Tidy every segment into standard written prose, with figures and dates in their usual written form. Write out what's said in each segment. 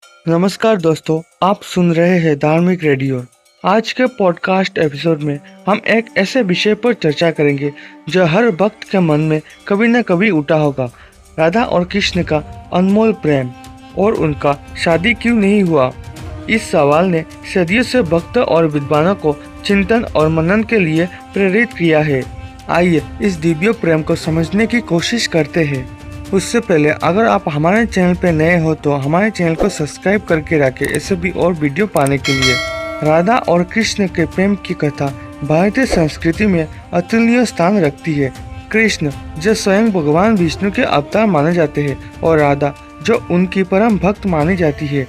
नमस्कार दोस्तों, आप सुन रहे हैं धार्मिक रेडियो। आज के पॉडकास्ट एपिसोड में हम एक ऐसे विषय पर चर्चा करेंगे जो हर भक्त के मन में कभी न कभी उठा होगा। राधा और कृष्ण का अनमोल प्रेम और उनका शादी क्यों नहीं हुआ। इस सवाल ने सदियों से भक्त और विद्वानों को चिंतन और मनन के लिए प्रेरित किया है। आइए इस दिव्य प्रेम को समझने की कोशिश करते हैं। उससे पहले अगर आप हमारे चैनल पर नए हो तो हमारे चैनल को सब्सक्राइब करके रखें ऐसे भी और वीडियो पाने के लिए। राधा और कृष्ण के प्रेम की कथा भारतीय संस्कृति में अतुलनीय स्थान रखती है। कृष्ण जो स्वयं भगवान विष्णु के अवतार माने जाते हैं और राधा जो उनकी परम भक्त मानी जाती है।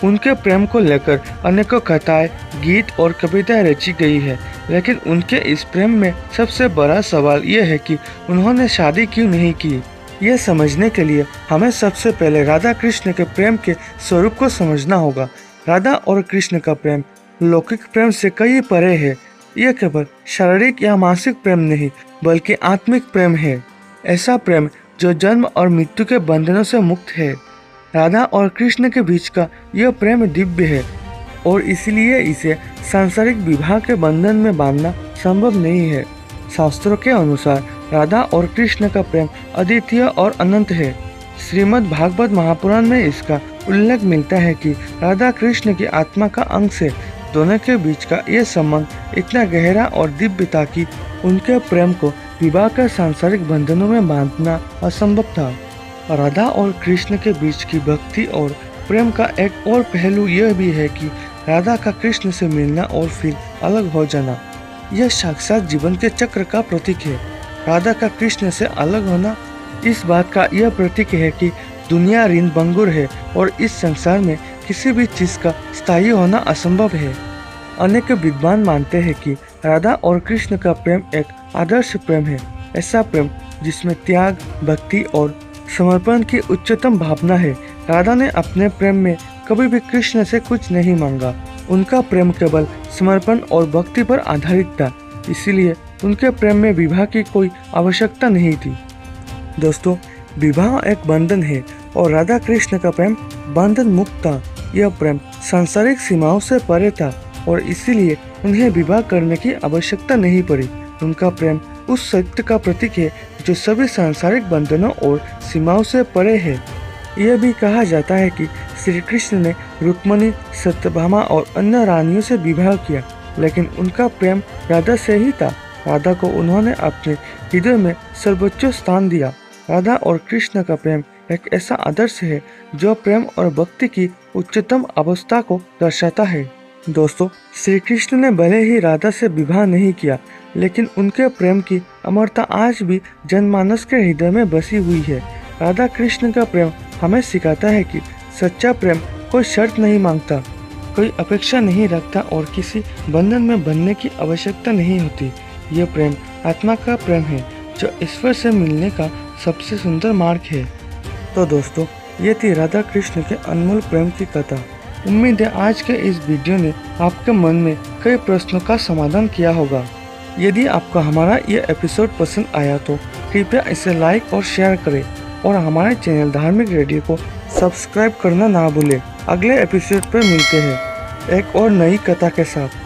उनके प्रेम को लेकर अनेकों कथाएं, गीत और कविताएं रची गई है, लेकिन उनके इस प्रेम में सबसे बड़ा सवाल यह है कि उन्होंने शादी क्यों नहीं की। यह समझने के लिए हमें सबसे पहले राधा कृष्ण के प्रेम के स्वरूप को समझना होगा। राधा और कृष्ण का प्रेम लौकिक प्रेम से कई परे है। यह केवल शारीरिक या मानसिक प्रेम नहीं बल्कि आत्मिक प्रेम है। ऐसा प्रेम जो जन्म और मृत्यु के बंधनों से मुक्त है। राधा और कृष्ण के बीच का यह प्रेम दिव्य है और इसलिए इसे सांसारिक विवाह के बंधन में बांधना संभव नहीं है। शास्त्रों के अनुसार राधा और कृष्ण का प्रेम अद्वितीय और अनंत है। श्रीमद् भागवत महापुराण में इसका उल्लेख मिलता है कि राधा कृष्ण की आत्मा का अंश है। दोनों के बीच का यह संबंध इतना गहरा और दिव्य था कि उनके प्रेम को विवाह के सांसारिक बंधनों में बांधना असंभव था। राधा और कृष्ण के बीच की भक्ति और प्रेम का एक और पहलू यह भी है कि राधा का कृष्ण से मिलना और फिर अलग हो जाना, यह साक्षात जीवन के चक्र का प्रतीक है। राधा का कृष्ण से अलग होना इस बात का यह प्रतीक है कि दुनिया ऋण भंगुर है और इस संसार में किसी भी चीज का स्थायी होना असंभव है। अनेक विद्वान मानते हैं कि राधा और कृष्ण का प्रेम एक आदर्श प्रेम है। ऐसा प्रेम जिसमें त्याग, भक्ति और समर्पण की उच्चतम भावना है। राधा ने अपने प्रेम में कभी भी कृष्ण से कुछ नहीं मांगा। उनका प्रेम केवल समर्पण और भक्ति पर आधारित था, इसीलिए उनके प्रेम में विवाह की कोई आवश्यकता नहीं थी। दोस्तों, विवाह एक बंधन है और राधा कृष्ण का प्रेम बंधन मुक्त था। यह प्रेम सांसारिक सीमाओं से परे था और इसीलिए उन्हें विवाह करने की आवश्यकता नहीं पड़ी। उनका प्रेम उस सत्य का प्रतीक है जो सभी सांसारिक बंधनों और सीमाओं से परे है। यह भी कहा जाता है कि श्री कृष्ण ने रुक्मिणी, सत्यभामा और अन्य रानियों से विवाह किया, लेकिन उनका प्रेम राधा से ही था। राधा को उन्होंने अपने हृदय में सर्वोच्च स्थान दिया। राधा और कृष्ण का प्रेम एक ऐसा आदर्श है जो प्रेम और भक्ति की उच्चतम अवस्था को दर्शाता है। दोस्तों, श्री कृष्ण ने भले ही राधा से विवाह नहीं किया, लेकिन उनके प्रेम की अमरता आज भी जनमानस के हृदय में बसी हुई है। राधा कृष्ण का प्रेम हमें सिखाता है कि सच्चा प्रेम कोई शर्त नहीं मांगता, कोई अपेक्षा नहीं रखता और किसी बंधन में बंधने की आवश्यकता नहीं होती। यह प्रेम आत्मा का प्रेम है जो ईश्वर से मिलने का सबसे सुंदर मार्ग है। तो दोस्तों, ये थी राधा कृष्ण के अनमोल प्रेम की कथा। उम्मीद है आज के इस वीडियो ने आपके मन में कई प्रश्नों का समाधान किया होगा। यदि आपको हमारा ये एपिसोड पसंद आया तो कृपया इसे लाइक और शेयर करें और हमारे चैनल धार्मिक रेडियो को सब्सक्राइब करना ना भूलें। अगले एपिसोड पर मिलते हैं एक और नई कथा के साथ।